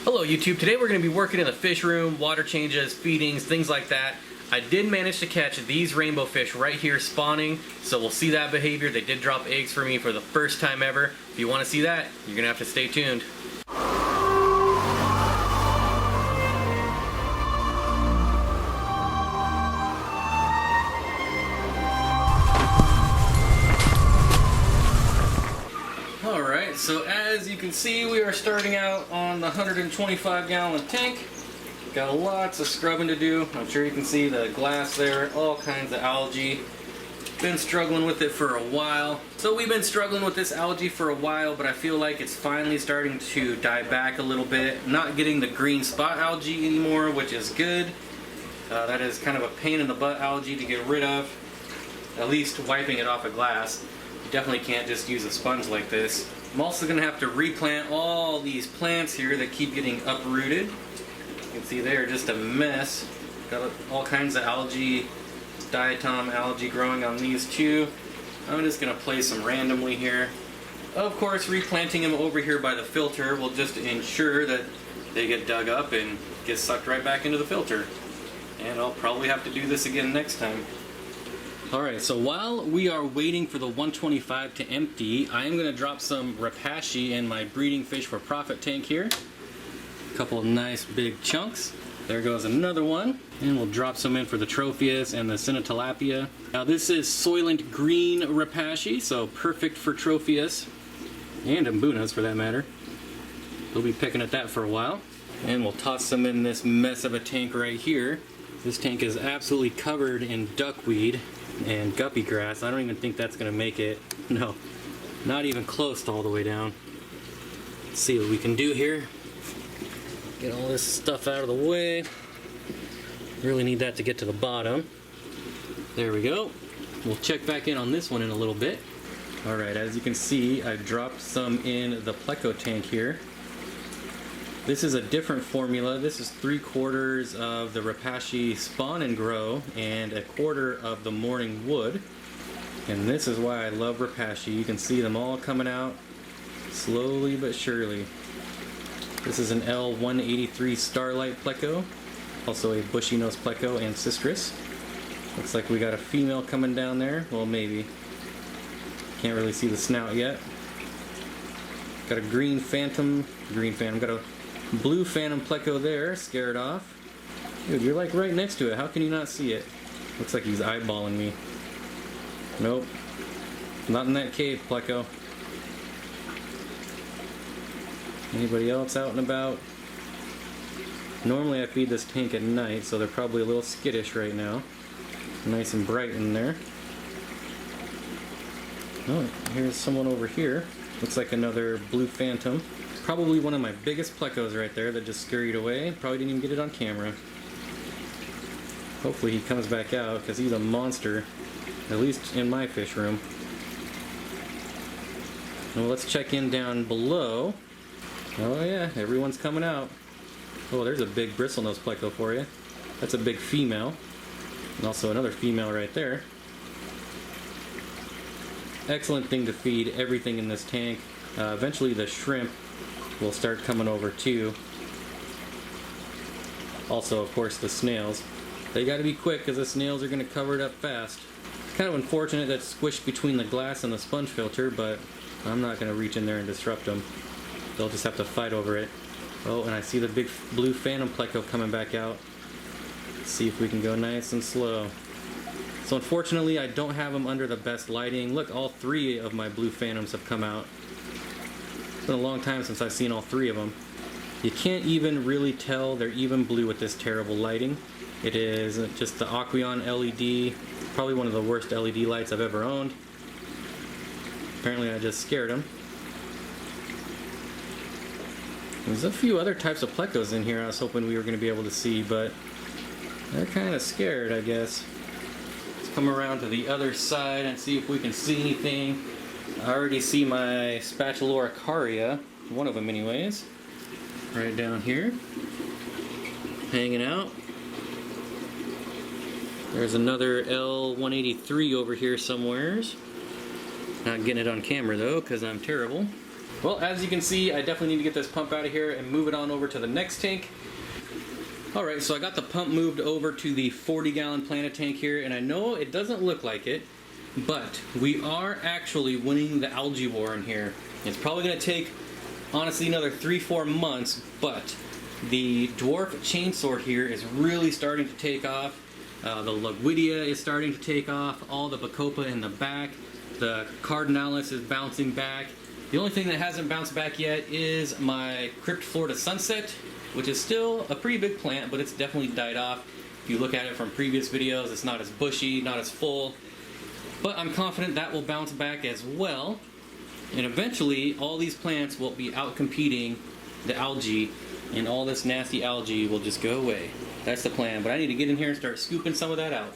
Hello YouTube, today we're going to be working in the fish room, water changes, feedings, things like that. I did manage to catch these rainbow fish right here spawning, so we'll see that behavior. They did drop eggs for me for the first time ever. If you want to see that, you're going to have to stay tuned. Alright, so as you can see, we are starting out on the 125-gallon tank. Got lots of scrubbing to do. I'm sure you can see the glass there, all kinds of algae. Been struggling with it for a while. So we've been struggling with this algae for a while, but I feel like it's finally starting to die back a little bit. Not getting the green spot algae anymore, which is good. That is kind of a pain in the butt algae to get rid of. At least wiping it off a glass. You definitely can't just use a sponge like this. I'm also going to have to replant all these plants here that keep getting uprooted. You can see they're just a mess. Got all kinds of algae, diatom algae growing on these too. I'm just going to place them randomly here. Of course, replanting them over here by the filter will just ensure that they get dug up and get sucked right back into the filter. And I'll probably have to do this again next time. Alright, so while we are waiting for the 125 to empty, I am going to drop some Rapashi in my breeding fish for profit tank here. A couple of nice big chunks. There goes another one. And we'll drop some in for the Tropheus and the Tilapia. Now this is Soylent Green Rapashi, so perfect for Tropheus. And Mbunas for that matter. We'll be picking at that for a while. And we'll toss some in this mess of a tank right here. This tank is absolutely covered in duckweed and guppy grass. I don't even think that's going to make it. No, not even close to all the way down. Let's see what we can do here. Get all this stuff out of the way. Really need that to get to the bottom. There we go. We'll check back in on this one in a little bit. Alright, as you can see, I dropped some in the Pleco tank here. This is a different formula. This is 3/4 of the Rapashi spawn and grow and 1/4 of the morning wood. And this is why I love Rapashi. You can see them all coming out slowly but surely. This is an L183 Starlight Pleco, also a bushy nose Pleco and Cistrus. Looks like we got a female coming down there. Well, maybe. Can't really see the snout yet. Got a green phantom. Got a blue phantom Pleco there, scared off. Dude, you're like right next to it. How can you not see it? Looks like he's eyeballing me. Nope. Not in that cave, Pleco. Anybody else out and about? Normally I feed this tank at night, so they're probably a little skittish right now. Nice and bright in there. Oh, here's someone over here. Looks like another blue phantom. Probably one of my biggest Plecos right there that just scurried away. Probably didn't even get it on camera. Hopefully he comes back out because he's a monster. At least in my fish room. Well, let's check in down below. Oh yeah, everyone's coming out. Oh, there's a big Bristlenose Pleco for you. That's a big female. And also another female right there. Excellent thing to feed everything in this tank. Eventually the shrimp will start coming over too. Also, of course, the snails. They got to be quick because the snails are going to cover it up fast. It's kind of unfortunate that it's squished between the glass and the sponge filter, but I'm not going to reach in there and disrupt them. They'll just have to fight over it. Oh, and I see the big blue phantom Pleco coming back out. Let's see if we can go nice and slow. So unfortunately, I don't have them under the best lighting. Look, all 3 of my blue phantoms have come out. It's been a long time since I've seen all 3 of them. You can't even really tell they're even blue with this terrible lighting. It is just the Aqueon LED, probably one of the worst LED lights I've ever owned. Apparently I just scared them. There's a few other types of Plecos in here I was hoping we were going to be able to see, but they're kind of scared, I guess. Let's come around to the other side and see if we can see anything. I already see my Spatulora caria, one of them anyways, right down here, hanging out. There's another L183 over here somewheres. Not getting it on camera though, because I'm terrible. Well, as you can see, I definitely need to get this pump out of here and move it on over to the next tank. Alright, so I got the pump moved over to the 40-gallon Planet tank here, and I know it doesn't look like it, but we are actually winning the algae war in here. It's probably going to take, honestly, another 3-4 months, but the dwarf chainsword here is really starting to take off. The Lugwidia is starting to take off, all the Bacopa in the back, the Cardinalis is bouncing back. The only thing that hasn't bounced back yet is my Crypt Florida Sunset, which is still a pretty big plant, but it's definitely died off. If you look at it from previous videos, it's not as bushy, not as full, but I'm confident that will bounce back as well. And eventually, all these plants will be out competing the algae, and all this nasty algae will just go away. That's the plan, but I need to get in here and start scooping some of that out.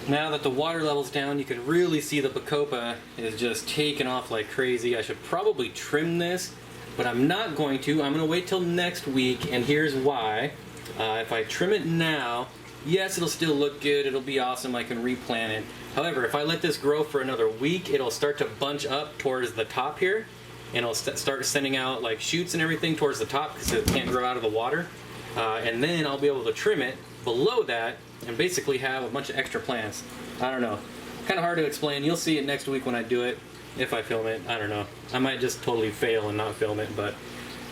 Now that the water level's down, you can really see the Bacopa is just taking off like crazy. I should probably trim this, but I'm not going to. I'm going to wait till next week, and here's why. If I trim it now, yes, it'll still look good. It'll be awesome. I can replant it. However, if I let this grow for another week, it'll start to bunch up towards the top here, and it'll start sending out like shoots and everything towards the top because it can't grow out of the water. And then I'll be able to trim it below that and basically have a bunch of extra plants. I don't know. Kind of hard to explain. You'll see it next week when I do it. If I film it, I don't know. I might just totally fail and not film it, but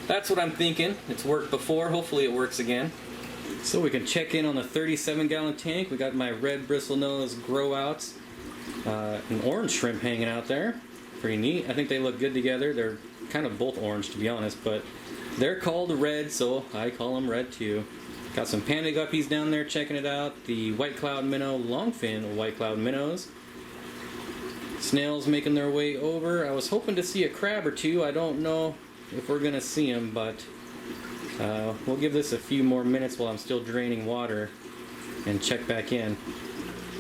that's what I'm thinking. It's worked before. Hopefully it works again. So we can check in on the 37-gallon tank. We got my red bristlenose grow outs. An orange shrimp hanging out there. Pretty neat. I think they look good together. They're kind of both orange, to be honest, but they're called red, so I call them red too. Got some panda guppies down there checking it out. The white cloud minnow, longfin white cloud minnows. Snails making their way over. I was hoping to see a crab or two. I don't know if we're going to see them, but we'll give this a few more minutes while I'm still draining water and check back in.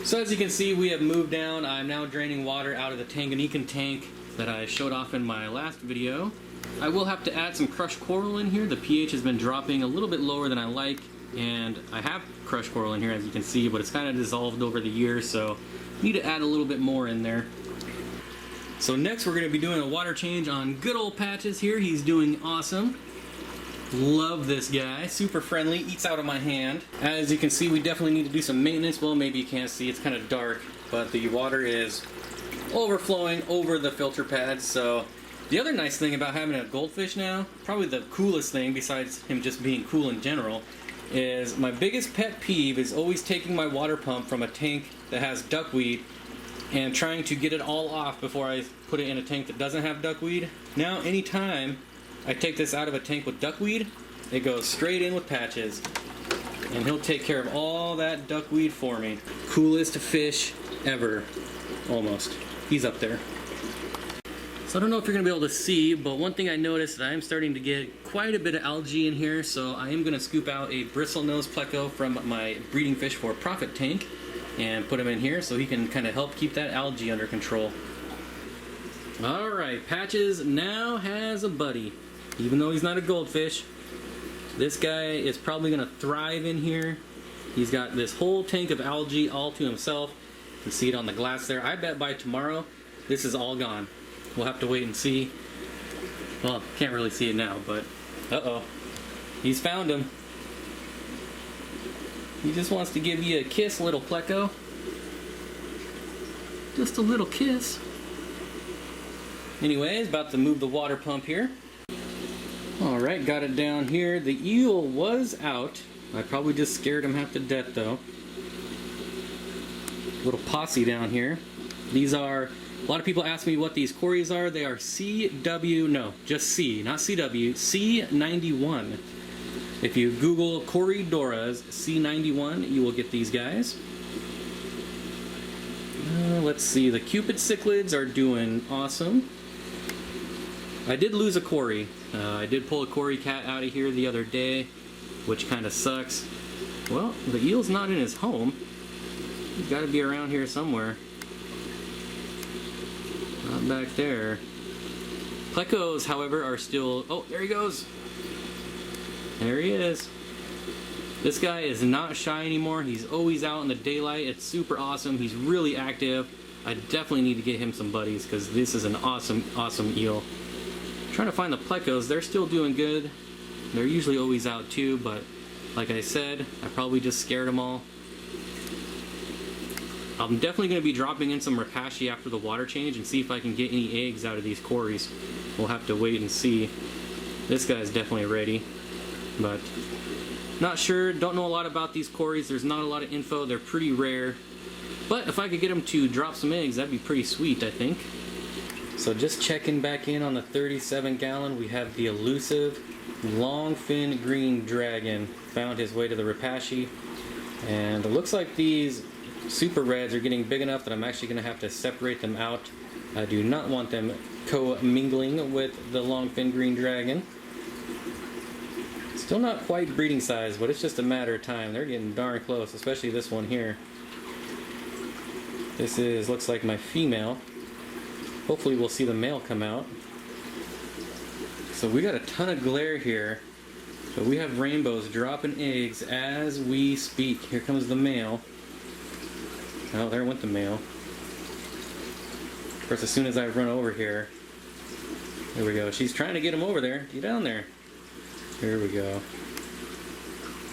So as you can see, we have moved down. I'm now draining water out of the Tanganyikan tank that I showed off in my last video. I will have to add some crushed coral in here. The pH has been dropping a little bit lower than I like, and I have crushed coral in here, as you can see, but it's kind of dissolved over the years, so need to add a little bit more in there. So next we're going to be doing a water change on good old Patches here. He's doing awesome. Love this guy. Super friendly. Eats out of my hand. As you can see, we definitely need to do some maintenance. Well, maybe you can't see. It's kind of dark, but the water is overflowing over the filter pads. So the other nice thing about having a goldfish now, probably the coolest thing besides him just being cool in general, is my biggest pet peeve is always taking my water pump from a tank that has duckweed and trying to get it all off before I put it in a tank that doesn't have duckweed. Now anytime I take this out of a tank with duckweed, it goes straight in with Patches, and he'll take care of all that duckweed for me. Coolest fish ever, almost. He's up there. So I don't know if you're going to be able to see, but one thing I noticed that I am starting to get quite a bit of algae in here, so I am going to scoop out a Bristlenose Pleco from my Breeding Fish for Profit tank and put him in here so he can kind of help keep that algae under control. Alright, Patches now has a buddy. Even though he's not a goldfish, this guy is probably going to thrive in here. He's got this whole tank of algae all to himself. You can see it on the glass there. I bet by tomorrow this is all gone. We'll have to wait and see. Well, can't really see it now, but uh-oh. He's found him. He just wants to give you a kiss, little Pleco. Just a little kiss. Anyways, about to move the water pump here. Alright, got it down here. The eel was out. I probably just scared him half to death, though. Little posse down here. These are... A lot of people ask me what these cories are. They are CW, no, just C, not CW, C91. If you Google Corydoras C91, you will get these guys. Let's see, the Cupid cichlids are doing awesome. I did lose a cory. I did pull a cory cat out of here the other day, which kind of sucks. Well, the eel's not in his home. He's got to be around here somewhere. Not back there. Plecos, however, are still... Oh, there he goes. There he is. This guy is not shy anymore. He's always out in the daylight. It's super awesome. He's really active. I definitely need to get him some buddies because this is an awesome, awesome eel. I'm trying to find the plecos. They're still doing good. They're usually always out too, but like I said, I probably just scared them all. I'm definitely going to be dropping in some rapashi after the water change and see if I can get any eggs out of these cories. We'll have to wait and see. This guy's definitely ready, but not sure. Don't know a lot about these cories. There's not a lot of info. They're pretty rare, but if I could get them to drop some eggs, that'd be pretty sweet, I think. So just checking back in on the 37 gallon, we have the elusive longfin green dragon. Found his way to the rapashi, and it looks like these super reds are getting big enough that I'm actually going to have to separate them out. I do not want them co-mingling with the longfin green dragon. Still not quite breeding size, but it's just a matter of time. They're getting darn close, especially this one here. This looks like my female. Hopefully we'll see the male come out. So we got a ton of glare here, but we have rainbows dropping eggs as we speak. Here comes the male. Oh, there went the male. Of course, as soon as I run over here, there we go. She's trying to get him over there. Get down there. Here we go.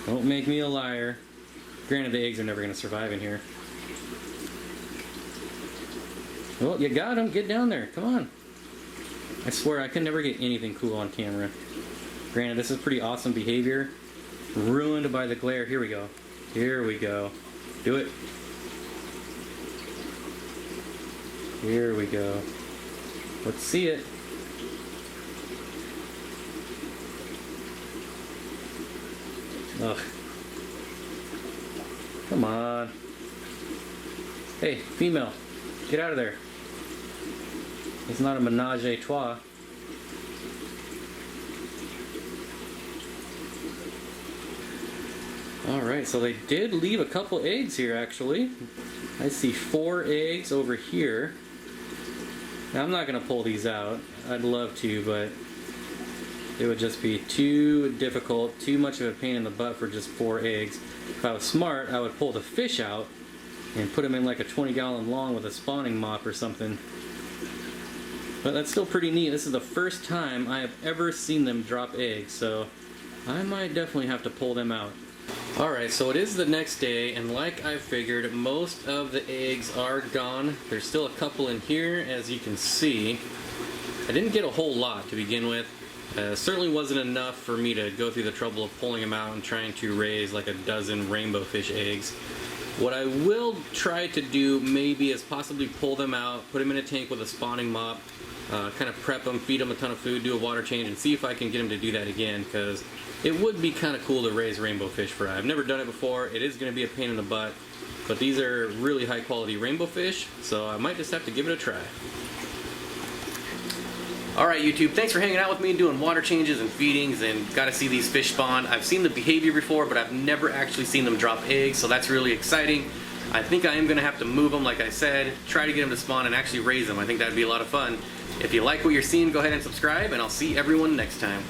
Don't make me a liar. Granted, the eggs are never going to survive in here. Well, you got him. Get down there. Come on. I swear I can never get anything cool on camera. Granted, this is pretty awesome behavior. Ruined by the glare. Here we go. Here we go. Do it. Here we go. Let's see it. Ugh. Come on. Hey, female. Get out of there. It's not a menage a trois. Alright, so they did leave a couple eggs here actually. I see 4 eggs over here. Now I'm not going to pull these out. I'd love to, but it would just be too difficult, too much of a pain in the butt for just 4 eggs. If I was smart, I would pull the fish out and put them in like a 20-gallon long with a spawning mop or something. But that's still pretty neat. This is the first time I have ever seen them drop eggs, so I might definitely have to pull them out. Alright, so it is the next day, and like I figured, most of the eggs are gone. There's still a couple in here, as you can see. I didn't get a whole lot to begin with. Certainly wasn't enough for me to go through the trouble of pulling them out and trying to raise like a dozen rainbow fish eggs. What I will try to do maybe is possibly pull them out, put them in a tank with a spawning mop, kind of prep them, feed them a ton of food, do a water change, and see if I can get them to do that again, because it would be kind of cool to raise rainbow fish fry. I've never done it before. It is going to be a pain in the butt, but these are really high quality rainbow fish, so I might just have to give it a try. Alright YouTube, thanks for hanging out with me doing water changes and feedings and got to see these fish spawn. I've seen the behavior before, but I've never actually seen them drop eggs, so that's really exciting. I think I am going to have to move them, like I said, try to get them to spawn and actually raise them. I think that'd be a lot of fun. If you like what you're seeing, go ahead and subscribe, and I'll see everyone next time.